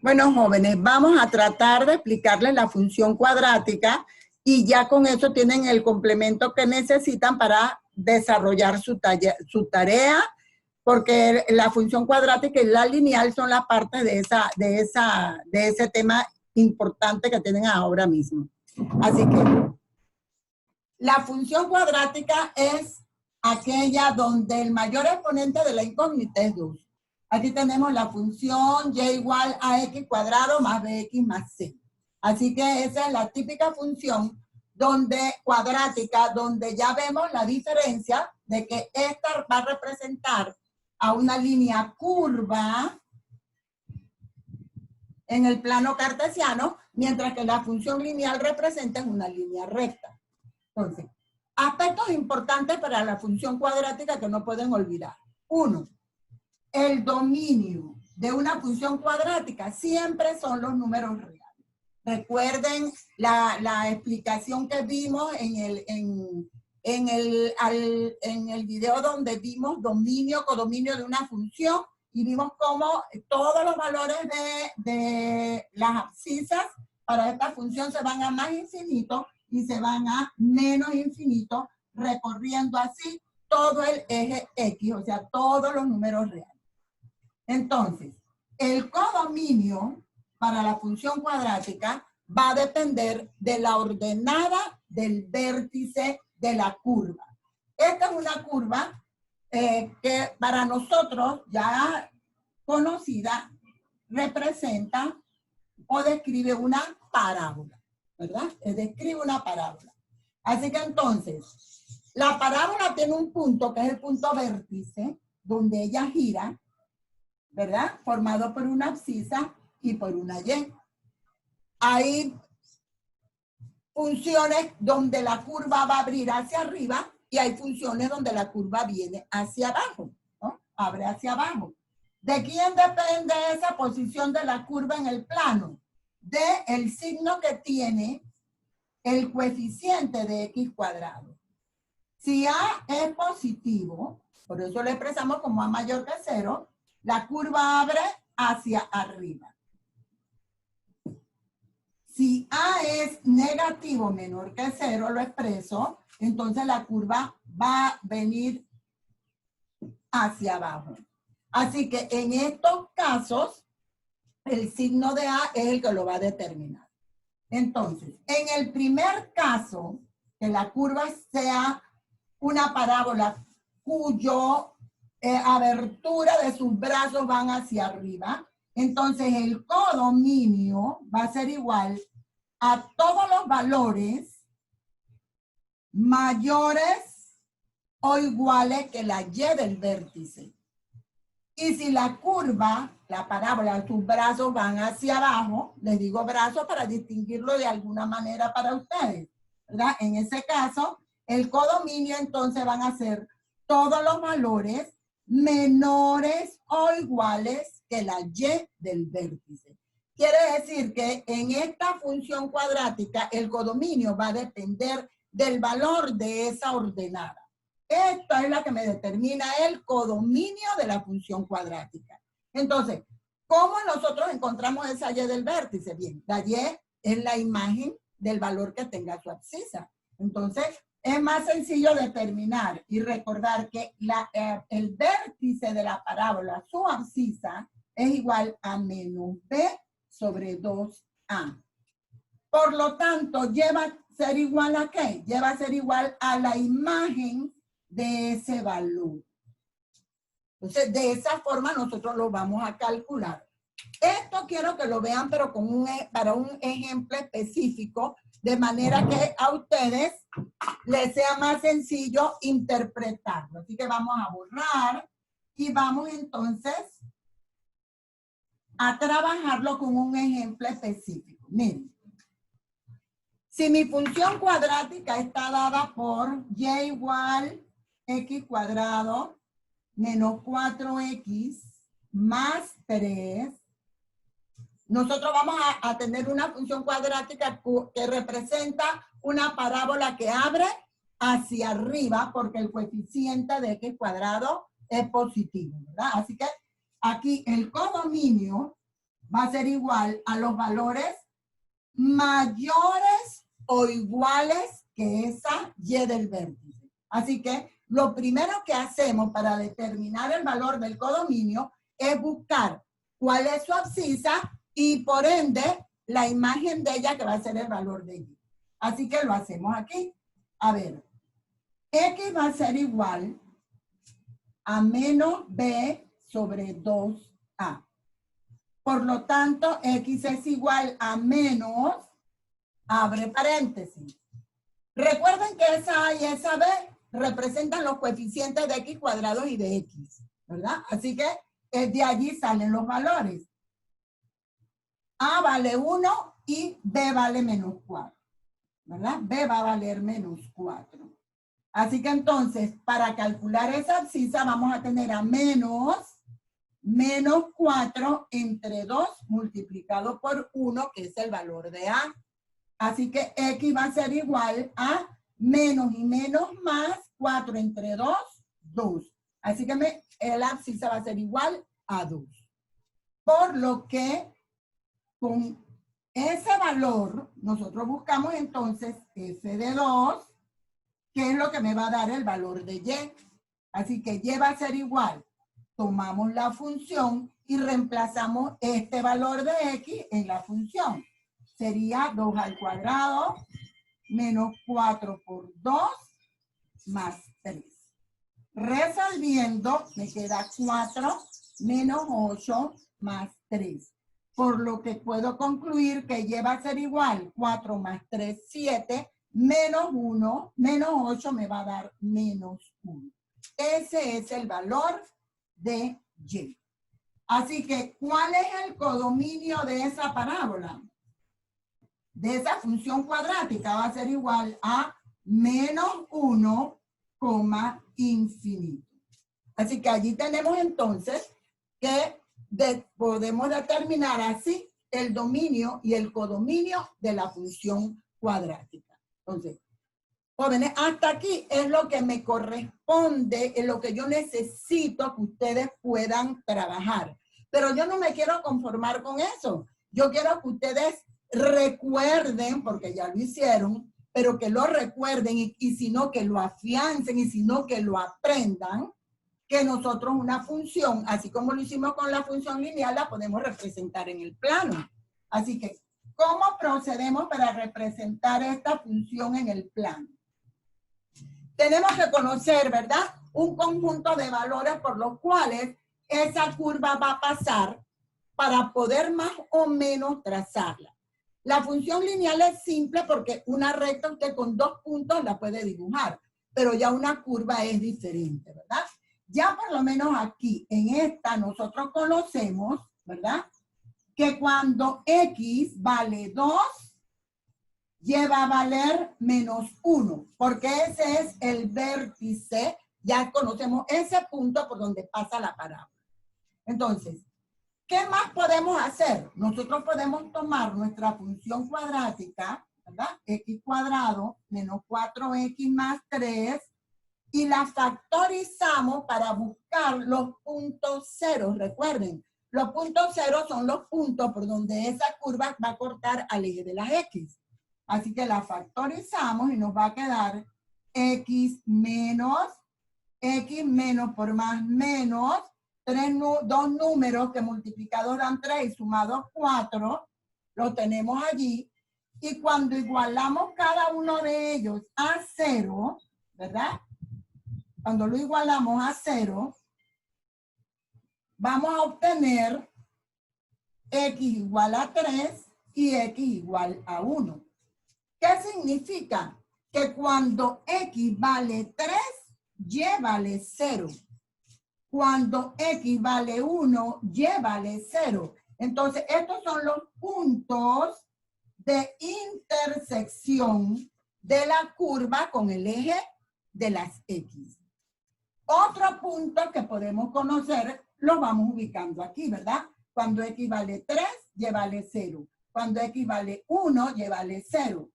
Bueno, jóvenes, vamos a tratar de explicarles la función cuadrática y ya con eso tienen el complemento que necesitan para desarrollar su tarea, porque la función cuadrática y la lineal son las partes de ese tema importante que tienen ahora mismo. Así que la función cuadrática es aquella donde el mayor exponente de la incógnita es 2. Aquí tenemos la función y igual a x cuadrado más bx más c. Así que esa es la típica función cuadrática, donde ya vemos la diferencia de que esta va a representar a una línea curva en el plano cartesiano, mientras que la función lineal representa una línea recta. Entonces, aspectos importantes para la función cuadrática que no pueden olvidar. 1. El dominio de una función cuadrática siempre son los números reales. Recuerden la explicación que vimos en el video donde vimos dominio, codominio de una función y vimos cómo todos los valores de las abscisas para esta función se van a más infinito y se van a menos infinito, recorriendo así todo el eje X, o sea, todos los números reales. Entonces, el codominio para la función cuadrática va a depender de la ordenada del vértice de la curva. Esta es una curva que para nosotros ya conocida representa o describe una parábola, ¿verdad? Describe una parábola. Así que entonces, la parábola tiene un punto que es el punto vértice, donde ella gira, ¿verdad? Formado por una abscisa y por una Y. Hay funciones donde la curva va a abrir hacia arriba y hay funciones donde la curva viene hacia abajo, ¿no? Abre hacia abajo. ¿De quién depende esa posición de la curva en el plano? Del signo que tiene el coeficiente de x cuadrado. Si a es positivo, por eso lo expresamos como a mayor que 0, la curva abre hacia arriba. Si A es negativo menor que 0, lo expreso, entonces la curva va a venir hacia abajo. Así que en estos casos, el signo de A es el que lo va a determinar. Entonces, en el primer caso, que la curva sea una parábola cuyo abertura de sus brazos van hacia arriba, entonces el codominio va a ser igual a todos los valores mayores o iguales que la y del vértice. Y si la curva, la parábola, sus brazos van hacia abajo, les digo brazos para distinguirlo de alguna manera para ustedes, ¿verdad? En ese caso, el codominio entonces van a ser todos los valores menores o iguales que la y del vértice. Quiere decir que en esta función cuadrática el codominio va a depender del valor de esa ordenada. Esta es la que me determina el codominio de la función cuadrática. Entonces, ¿cómo nosotros encontramos esa y del vértice? Bien, la y es la imagen del valor que tenga su abscisa. Entonces, es más sencillo determinar y recordar que el vértice de la parábola, su abscisa, es igual a menos b sobre 2a. Por lo tanto, lleva a ser igual a ¿qué? Lleva a ser igual a la imagen de ese valor. Entonces, de esa forma nosotros lo vamos a calcular. Esto quiero que lo vean, pero para un ejemplo específico, de manera que a ustedes les sea más sencillo interpretarlo. Así que vamos a borrar y vamos entonces a trabajarlo con un ejemplo específico. Miren, si mi función cuadrática está dada por y igual x cuadrado menos 4x más 3, nosotros vamos a tener una función cuadrática que representa una parábola que abre hacia arriba porque el coeficiente de x cuadrado es positivo, ¿verdad? Así que aquí el codominio va a ser igual a los valores mayores o iguales que esa y del vértice. Así que lo primero que hacemos para determinar el valor del codominio es buscar cuál es su abscisa y por ende la imagen de ella que va a ser el valor de y. Así que lo hacemos aquí. A ver, X va a ser igual a menos B sobre 2A. Por lo tanto, X es igual a menos, abre paréntesis. Recuerden que esa A y esa B representan los coeficientes de X cuadrados y de X, ¿verdad? Así que de allí salen los valores. A vale 1 y B vale menos 4, ¿verdad? B va a valer menos 4. Así que entonces, para calcular esa abscisa, vamos a tener a menos 4 entre 2 multiplicado por 1, que es el valor de A. Así que X va a ser igual a menos y menos más 4 entre 2, 2. Así que la abscisa va a ser igual a 2. Por lo que con ese valor, nosotros buscamos entonces f de 2, que es lo que me va a dar el valor de y. Así que y va a ser igual. Tomamos la función y reemplazamos este valor de x en la función. Sería 2 al cuadrado menos 4 por 2 más 3. Resolviendo, me queda 4 menos 8 más 3. Por lo que puedo concluir que y va a ser igual 4 más 3, 7, menos 1, menos 8 me va a dar menos 1. Ese es el valor de y. Así que, ¿cuál es el codominio de esa parábola? De esa función cuadrática va a ser igual a menos 1, infinito. Así que allí tenemos entonces que podemos determinar así el dominio y el codominio de la función cuadrática. Entonces, jóvenes, hasta aquí es lo que me corresponde, es lo que yo necesito que ustedes puedan trabajar. Pero yo no me quiero conformar con eso. Yo quiero que ustedes recuerden, porque ya lo hicieron, pero que lo recuerden y si no, que lo afiancen y si no, que lo aprendan, que nosotros una función, así como lo hicimos con la función lineal, la podemos representar en el plano. Así que, ¿cómo procedemos para representar esta función en el plano? Tenemos que conocer, ¿verdad? Un conjunto de valores por los cuales esa curva va a pasar para poder más o menos trazarla. La función lineal es simple porque una recta usted con 2 puntos la puede dibujar, pero ya una curva es diferente, ¿verdad? Ya por lo menos aquí, en esta, nosotros conocemos, ¿verdad? Que cuando X vale 2, lleva a valer menos 1, porque ese es el vértice, ya conocemos ese punto por donde pasa la parábola. Entonces, ¿qué más podemos hacer? Nosotros podemos tomar nuestra función cuadrática, ¿verdad? X cuadrado menos 4x más 3, y la factorizamos para buscar los puntos ceros. Recuerden, los puntos ceros son los puntos por donde esa curva va a cortar al eje de las X. Así que la factorizamos y nos va a quedar X menos por más menos, dos números que multiplicados dan 3 y sumados 4, lo tenemos allí. Y cuando igualamos cada uno de ellos a 0, ¿verdad? Cuando lo igualamos a 0, vamos a obtener X igual a 3 y X igual a 1. ¿Qué significa? Que cuando X vale 3, Y vale 0. Cuando X vale 1, Y vale 0. Entonces, estos son los puntos de intersección de la curva con el eje de las X. Otro punto que podemos conocer, lo vamos ubicando aquí, ¿verdad? Cuando X vale 3, Y vale 0. Cuando X vale 1, Y vale 0.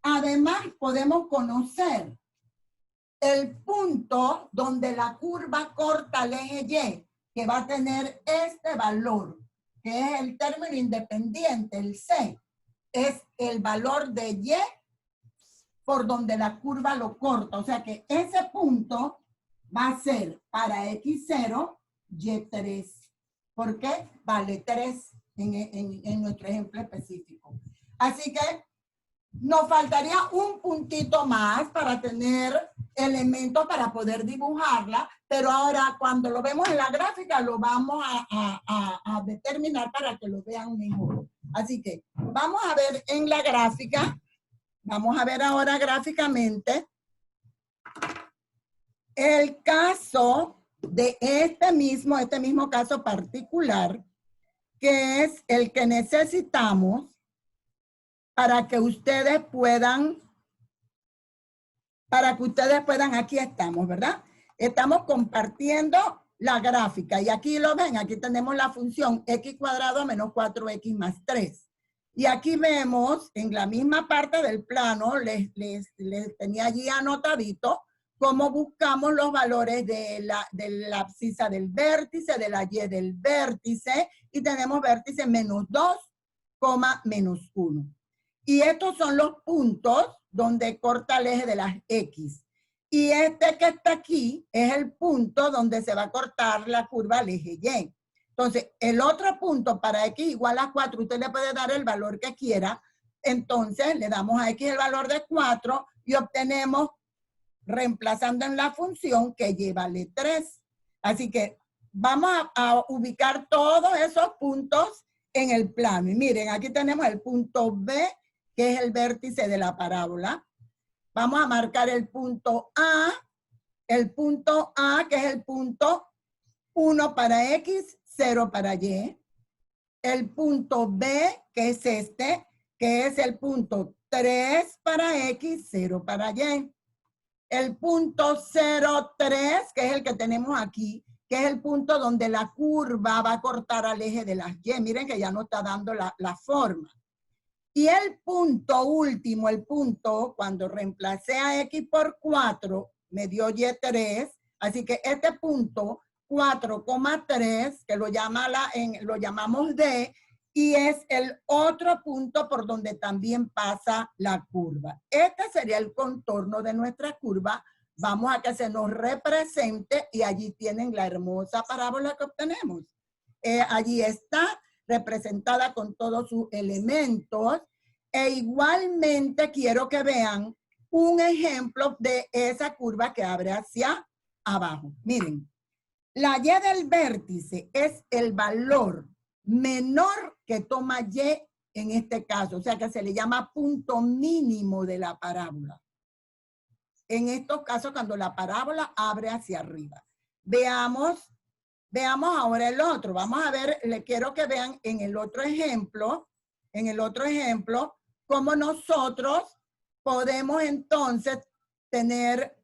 Además, podemos conocer el punto donde la curva corta el eje Y, que va a tener este valor, que es el término independiente, el C, es el valor de Y por donde la curva lo corta. O sea que ese punto va a ser para X0, Y3. ¿Por qué? Vale 3 en nuestro ejemplo específico. Así que nos faltaría un puntito más para tener elementos para poder dibujarla, pero ahora cuando lo vemos en la gráfica lo vamos a determinar para que lo vean mejor. Así que vamos a ver en la gráfica, vamos a ver ahora gráficamente el caso de este mismo caso particular, que es el que necesitamos para que ustedes puedan, aquí estamos, ¿verdad? Estamos compartiendo la gráfica y aquí lo ven, aquí tenemos la función x cuadrado menos 4x más 3. Y aquí vemos en la misma parte del plano, les tenía allí anotadito, cómo buscamos los valores de la abscisa del vértice, de la y del vértice, y tenemos vértice menos 2, menos 1. Y estos son los puntos donde corta el eje de las X. Y este que está aquí es el punto donde se va a cortar la curva al eje Y. Entonces, el otro punto para X igual a 4, usted le puede dar el valor que quiera. Entonces, le damos a X el valor de 4 y obtenemos, reemplazando en la función, que Y vale 3. Así que vamos a ubicar todos esos puntos en el plano. Y miren, aquí tenemos el punto B, que es el vértice de la parábola. Vamos a marcar el punto A, que es el punto 1 para X, 0 para Y. El punto B, que es este, que es el punto 3 para X, 0 para Y. El punto 0, 3, que es el que tenemos aquí, que es el punto donde la curva va a cortar al eje de las Y. Miren que ya no está dando la forma. Y el punto último, el punto, cuando reemplacé a X por 4, me dio Y3. Así que este punto, 4,3, que lo llamamos D, y es el otro punto por donde también pasa la curva. Este sería el contorno de nuestra curva. Vamos a que se nos represente y allí tienen la hermosa parábola que obtenemos. Allí está representada con todos sus elementos. E igualmente quiero que vean un ejemplo de esa curva que abre hacia abajo. Miren, la Y del vértice es el valor menor que toma Y en este caso, o sea que se le llama punto mínimo de la parábola. En estos casos, cuando la parábola abre hacia arriba. Veamos ahora el otro. Vamos a ver, le quiero que vean en el otro ejemplo, cómo nosotros podemos entonces tener,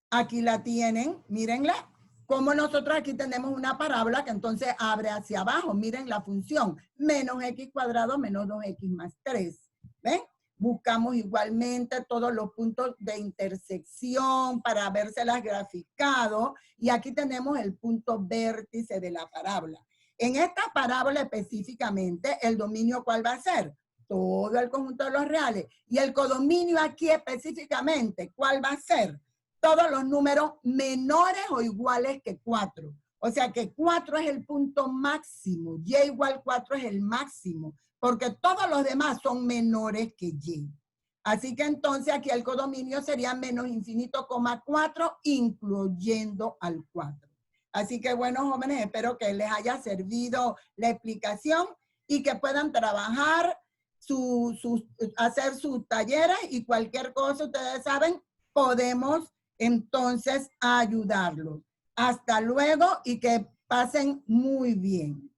aquí la tienen, mírenla, cómo nosotros aquí tenemos una parábola que entonces abre hacia abajo. Miren la función, menos x cuadrado menos 2x más 3. ¿Ven? Buscamos igualmente todos los puntos de intersección para vérselas graficado. Y aquí tenemos el punto vértice de la parábola. En esta parábola específicamente, ¿el dominio cuál va a ser? Todo el conjunto de los reales. Y el codominio aquí específicamente, ¿cuál va a ser? Todos los números menores o iguales que 4. O sea que 4 es el punto máximo. Y igual 4 es el máximo. Porque todos los demás son menores que Y. Así que entonces aquí el codominio sería menos infinito, 4, incluyendo al 4. Así que bueno, jóvenes, espero que les haya servido la explicación y que puedan trabajar, hacer sus talleres y cualquier cosa, ustedes saben, podemos entonces ayudarlos. Hasta luego y que pasen muy bien.